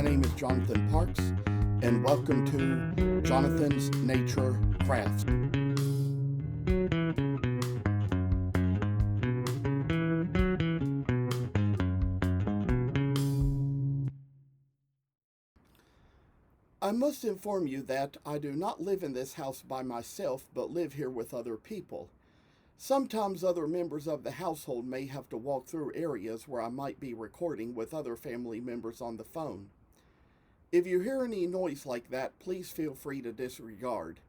My name is Jonathan Parks, and welcome to Jonathan's Nature Crafts. I must inform you that I do not live in this house by myself, but live here with other people. Sometimes other members of the household may have to walk through areas where I might be recording with other family members on the phone. If you hear any noise like that, please feel free to disregard.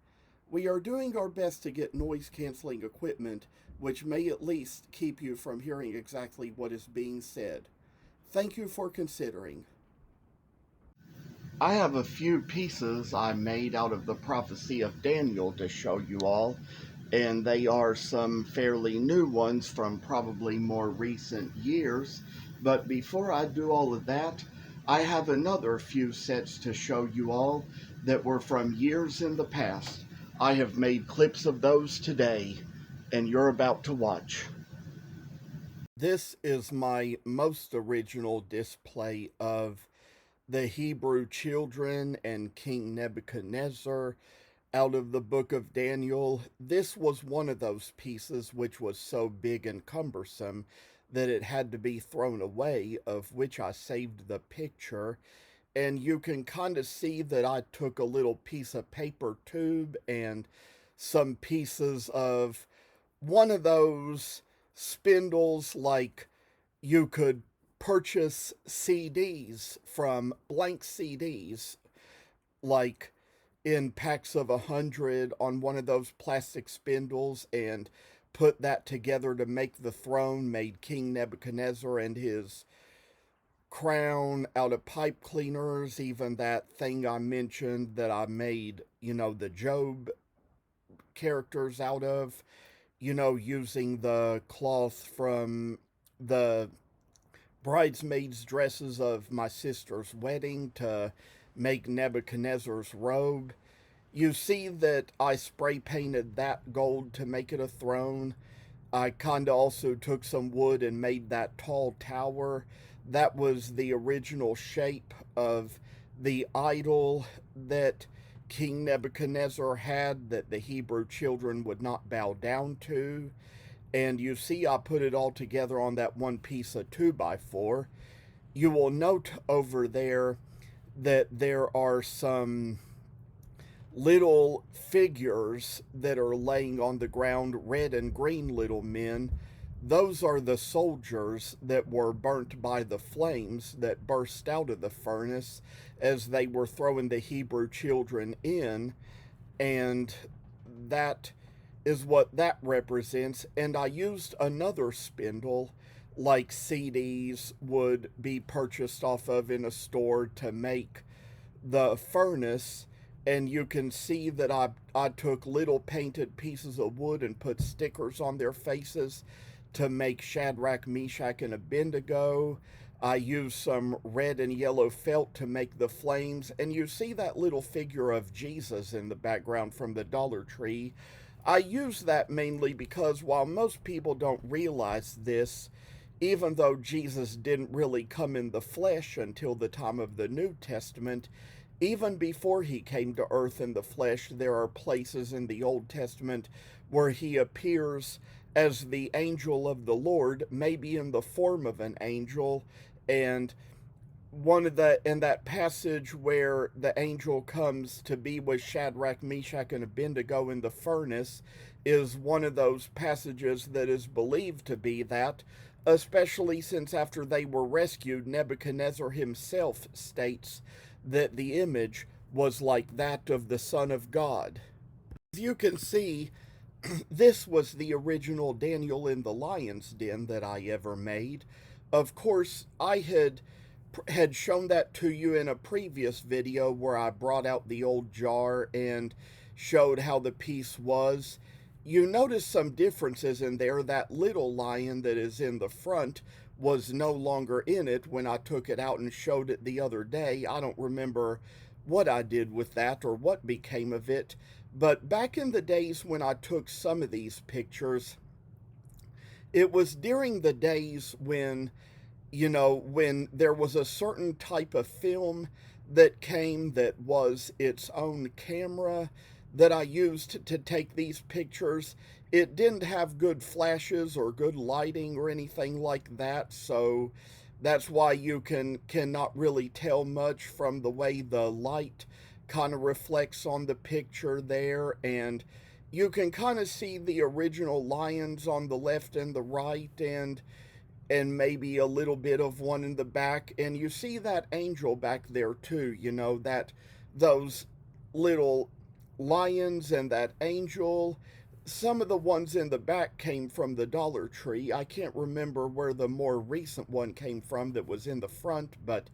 We are doing our best to get noise-canceling equipment, which may at least keep you from hearing exactly what is being said. Thank you for considering. I have a few pieces I made out of the Prophecy of Daniel to show you all, and they are some fairly new ones from probably more recent years. But before I do all of that, I have another few sets to show you all that were from years in the past. I have made clips of those today, and you're about to watch. This is my most original display of the Hebrew children and King Nebuchadnezzar out of the book of Daniel. This was one of those pieces which was so big and cumbersome that it had to be thrown away, of which I saved the picture. And you can kind of see that I took a little piece of paper tube and some pieces of one of those spindles like you could purchase CDs from, blank CDs, like in packs of 100 on one of those plastic spindles, and put that together to make the throne, made King Nebuchadnezzar and his crown out of pipe cleaners, even that thing I mentioned that I made, the Job characters out of, using the cloth from the bridesmaids' dresses of my sister's wedding to make Nebuchadnezzar's robe. You see that I spray painted that gold to make it a throne. I kind of also took some wood and made that tall tower. That was the original shape of the idol that King Nebuchadnezzar had, that the Hebrew children would not bow down to. And you see I put it all together on that one piece of 2x4. You will note over there that there are some little figures that are laying on the ground, red and green little men. Those are the soldiers that were burnt by the flames that burst out of the furnace as they were throwing the Hebrew children in, and that is what that represents. And I used another spindle like CDs would be purchased off of in a store to make the furnace. And you can see that I took little painted pieces of wood and put stickers on their faces to make Shadrach, Meshach, and Abednego. I used some red and yellow felt to make the flames. And you see that little figure of Jesus in the background from the Dollar Tree. I use that mainly because while most people don't realize this, even though Jesus didn't really come in the flesh until the time of the New Testament, even before he came to earth in the flesh, there are places in the Old Testament where he appears as the angel of the Lord, maybe in the form of an angel. And in that passage where the angel comes to be with Shadrach, Meshach, and Abednego in the furnace is one of those passages that is believed to be that, especially since after they were rescued, Nebuchadnezzar himself states that the image was like that of the Son of God. As you can see, this was the original Daniel in the Lion's Den that I ever made. Of course, I had shown that to you in a previous video where I brought out the old jar and showed how the piece was. You notice some differences in there. That little lion that is in the front was no longer in it when I took it out and showed it the other day. I don't remember what I did with that or what became of it. But back in the days when I took some of these pictures, it was during the days when when there was a certain type of film that came that was its own camera that I used to take these pictures, it didn't have good flashes or good lighting or anything like that, so that's why you cannot really tell much from the way the light kind of reflects on the picture there. And you can kind of see the original lions on the left and the right, and maybe a little bit of one in the back, and you see that angel back there too, that those little lions and that angel. Some of the ones in the back came from the Dollar Tree. I can't remember where the more recent one came from that was in the front, but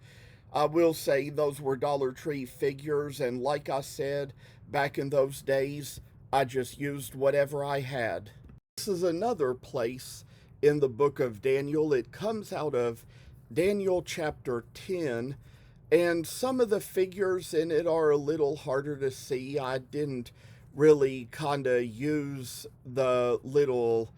I will say those were Dollar Tree figures, and like I said, back in those days, I just used whatever I had. This is another place in the book of Daniel. It comes out of Daniel chapter 10, and some of the figures in it are a little harder to see. I didn't really kind of use the little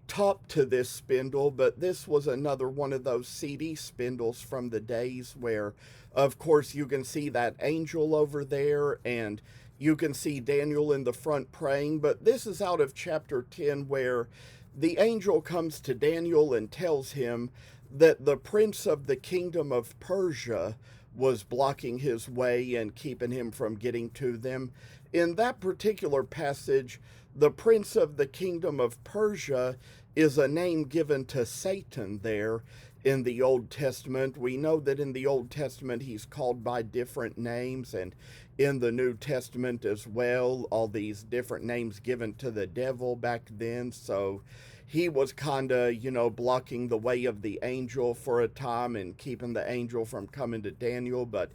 top to this spindle, but this was another one of those CD spindles from the days where, of course, you can see that angel over there, and you can see Daniel in the front praying. But this is out of chapter 10, where the angel comes to Daniel and tells him that the prince of the kingdom of Persia was blocking his way and keeping him from getting to them. In that particular passage, the prince of the kingdom of Persia is a name given to Satan there in the Old Testament. We know that in the Old Testament he's called by different names, and in the New Testament as well, all these different names given to the devil back then. So he was kind of, blocking the way of the angel for a time and keeping the angel from coming to Daniel. But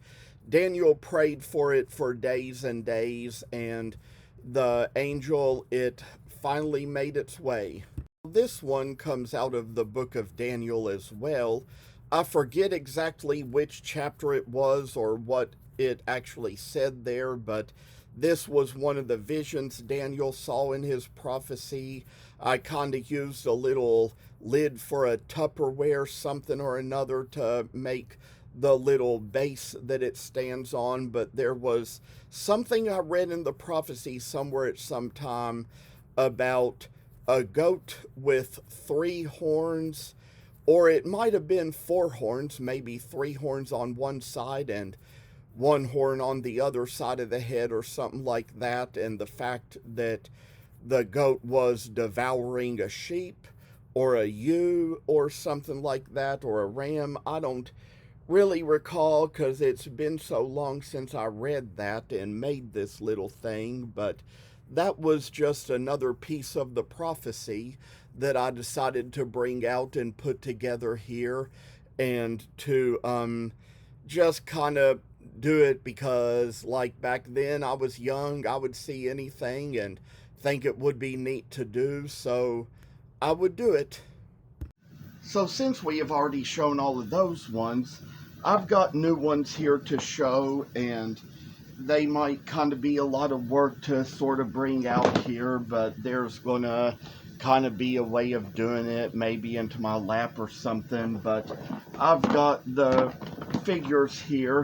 Daniel prayed for it for days and days, and the angel, it finally made its way. This one comes out of the book of Daniel as well. I forget exactly which chapter it was or what it actually said there, but this was one of the visions Daniel saw in his prophecy. I kind of used a little lid for a Tupperware something or another to make the little base that it stands on, but there was something I read in the prophecy somewhere at some time about a goat with 3 horns, or it might have been 4 horns, maybe 3 horns on one side and 1 horn on the other side of the head or something like that, and the fact that the goat was devouring a sheep or a ewe or something like that, or a ram. I don't really recall because it's been so long since I read that and made this little thing, but that was just another piece of the prophecy that I decided to bring out and put together here, and to just kind of do it because, like, back then I was young, I would see anything and think it would be neat to do, so I would do it. So since we have already shown all of those ones, I've got new ones here to show, and they might kind of be a lot of work to sort of bring out here, but there's gonna kind of be a way of doing it, maybe into my lap or something. But I've got the figures here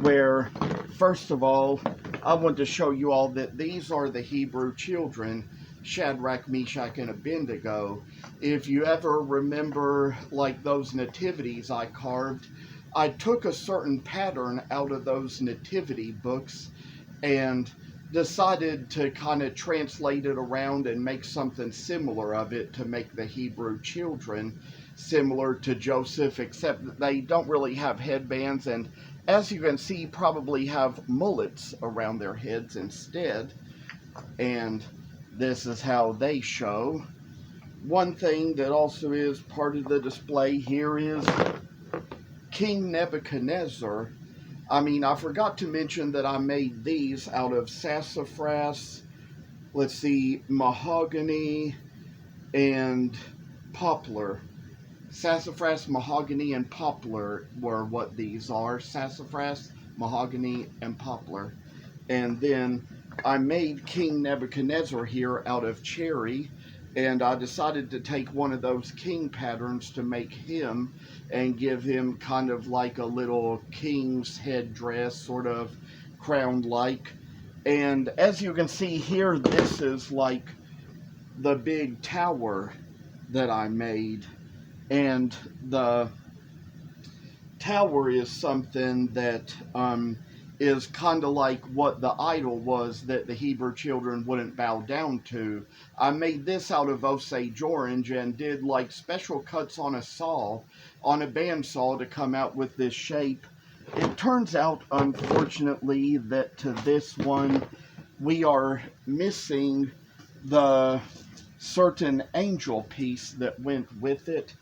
where, first of all, I want to show you all that these are the Hebrew children, Shadrach, Meshach, and Abednego. If you ever remember, like, those nativities I carved, I took a certain pattern out of those nativity books and decided to kind of translate it around and make something similar of it to make the Hebrew children similar to Joseph, except that they don't really have headbands, and as you can see, probably have mullets around their heads instead. And this is how they show. One thing that also is part of the display here is King Nebuchadnezzar. I forgot to mention that I made these out of sassafras, let's see, mahogany, and poplar. Sassafras, mahogany, and poplar were what these are. Sassafras, mahogany, and poplar. And then I made King Nebuchadnezzar here out of cherry. and I decided to take one of those king patterns to make him and give him kind of like a little king's headdress, sort of crown-like. And as you can see here, this is like the big tower that I made. And the tower is something that is kind of like what the idol was that the Hebrew children wouldn't bow down to. I made this out of Osage orange and did like special cuts on a saw, on a bandsaw, to come out with this shape. It turns out, unfortunately, that to this one we are missing the certain angel piece that went with it.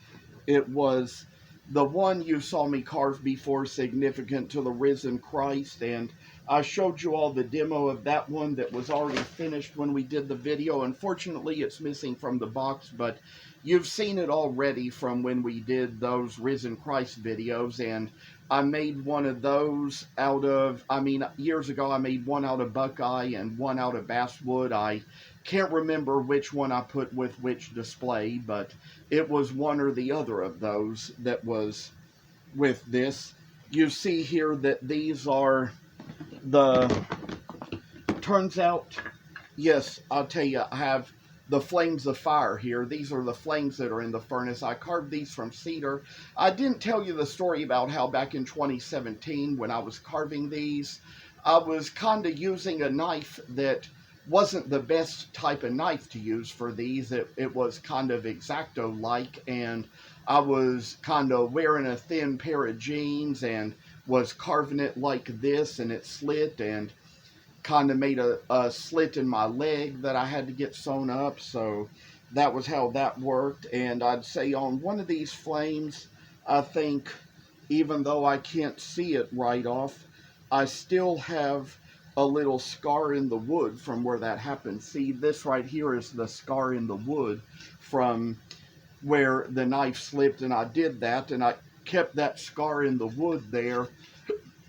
It was the one you saw me carve before, significant to the risen Christ, and I showed you all the demo of that one that was already finished when we did the video. Unfortunately, it's missing from the box, but you've seen it already from when we did those risen Christ videos. And I made one of those out of, years ago I made one out of buckeye and one out of basswood. I can't remember which one I put with which display, but it was one or the other of those that was with this. You see here that these are turns out, yes, I'll tell you, I have the flames of fire here. These are the flames that are in the furnace. I carved these from cedar. I didn't tell you the story about how back in 2017 when I was carving these, I was kind of using a knife that wasn't the best type of knife to use for these. It was kind of X-Acto-like, and I was kind of wearing a thin pair of jeans and was carving it like this, and it slit and kind of made a slit in my leg that I had to get sewn up. So that was how that worked. And I'd say on one of these flames, I think, even though I can't see it right off, I still have a little scar in the wood from where that happened. See, this right here is the scar in the wood from where the knife slipped, and I did that, and I kept that scar in the wood there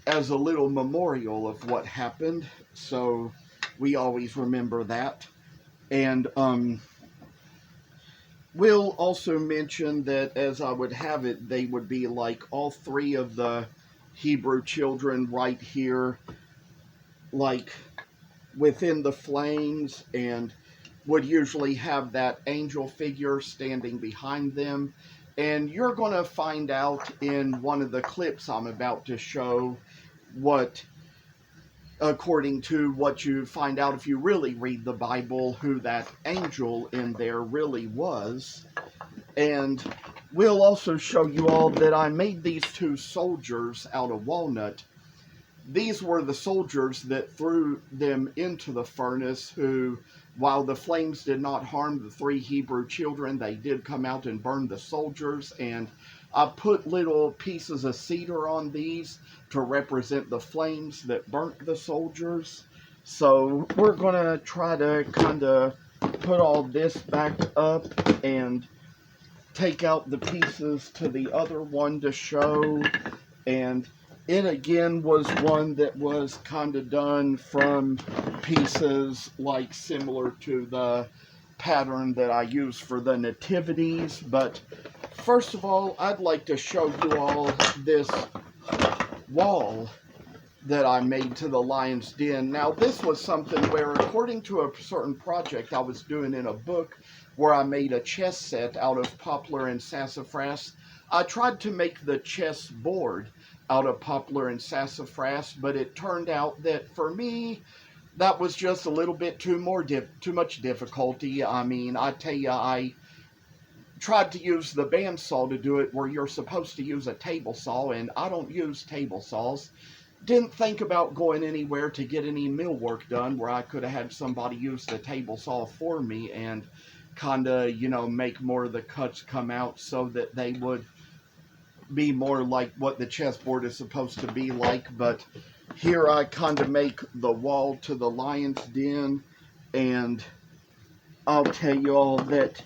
as a little memorial of what happened. So we always remember that. And we'll also mention that as I would have it, they would be like all three of the Hebrew children right here, like within the flames, and would usually have that angel figure standing behind them. And you're going to find out in one of the clips I'm about to show what, according to what you find out if you really read the Bible, who that angel in there really was. And we'll also show you all that I made these two soldiers out of walnut. These were the soldiers that threw them into the furnace, who, while the flames did not harm the three Hebrew children, they did come out and burn the soldiers. And I put little pieces of cedar on these to represent the flames that burnt the soldiers. So we're going to try to kind of put all this back up and take out the pieces to the other one to show. And it again was one that was kind of done from pieces like similar to the pattern that I use for the nativities. But first of all, I'd like to show you all this wall that I made to the lion's den. Now, this was something where, according to a certain project I was doing in a book where I made a chess set out of poplar and sassafras, I tried to make the chess board out of poplar and sassafras, but it turned out that for me, that was just a little bit too much difficulty. I tell you, I tried to use the bandsaw to do it where you're supposed to use a table saw, and I don't use table saws. Didn't think about going anywhere to get any millwork done where I could have had somebody use the table saw for me and kind of, make more of the cuts come out so that they would be more like what the chessboard is supposed to be like. But here I kind of make the wall to the lion's den, and I'll tell you all that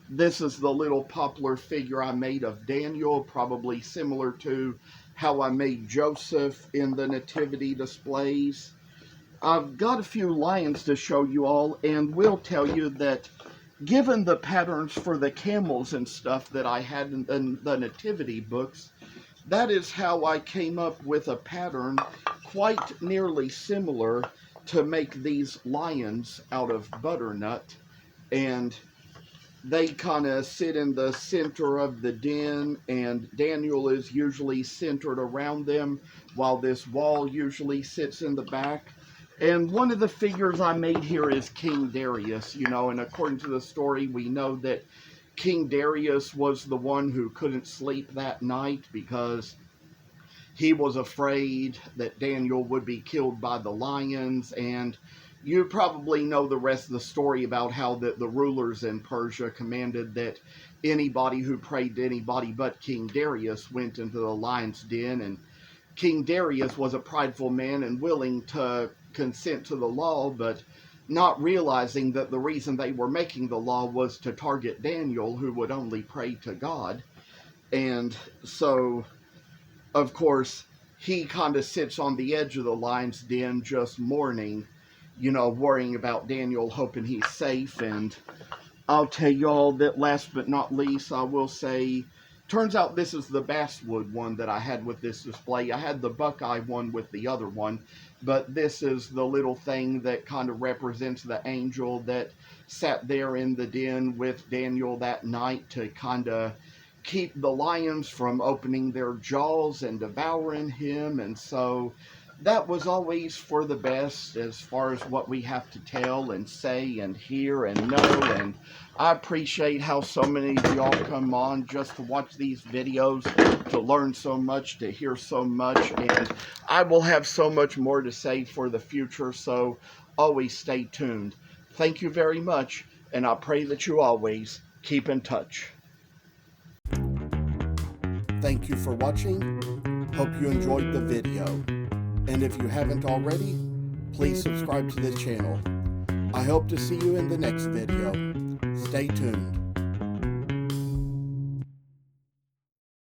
this is the little poplar figure I made of Daniel, probably similar to how I made Joseph in the nativity displays. I've got a few lions to show you all, and will tell you that given the patterns for the camels and stuff that I had in the nativity books, that is how I came up with a pattern quite nearly similar to make these lions out of butternut. And they kind of sit in the center of the den, and Daniel is usually centered around them, while this wall usually sits in the back. And one of the figures I made here is King Darius, and according to the story, we know that King Darius was the one who couldn't sleep that night because he was afraid that Daniel would be killed by the lions. And you probably know the rest of the story about how the rulers in Persia commanded that anybody who prayed to anybody but King Darius went into the lion's den. And King Darius was a prideful man and willing to consent to the law, but not realizing that the reason they were making the law was to target Daniel, who would only pray to God. And so, of course, he kind of sits on the edge of the lion's den just mourning, worrying about Daniel, hoping he's safe. And I'll tell y'all that last but not least, I will say, turns out this is the basswood one that I had with this display. I had the buckeye one with the other one, but this is the little thing that kind of represents the angel that sat there in the den with Daniel that night to kind of keep the lions from opening their jaws and devouring him. And so that was always for the best as far as what we have to tell and say and hear and know. And I appreciate how so many of y'all come on just to watch these videos, to learn so much, to hear so much. And I will have so much more to say for the future, so always stay tuned. Thank you very much, and I pray that you always keep in touch. Thank you for watching. Hope you enjoyed the video. And if you haven't already, please subscribe to the channel. I hope to see you in the next video. Stay tuned.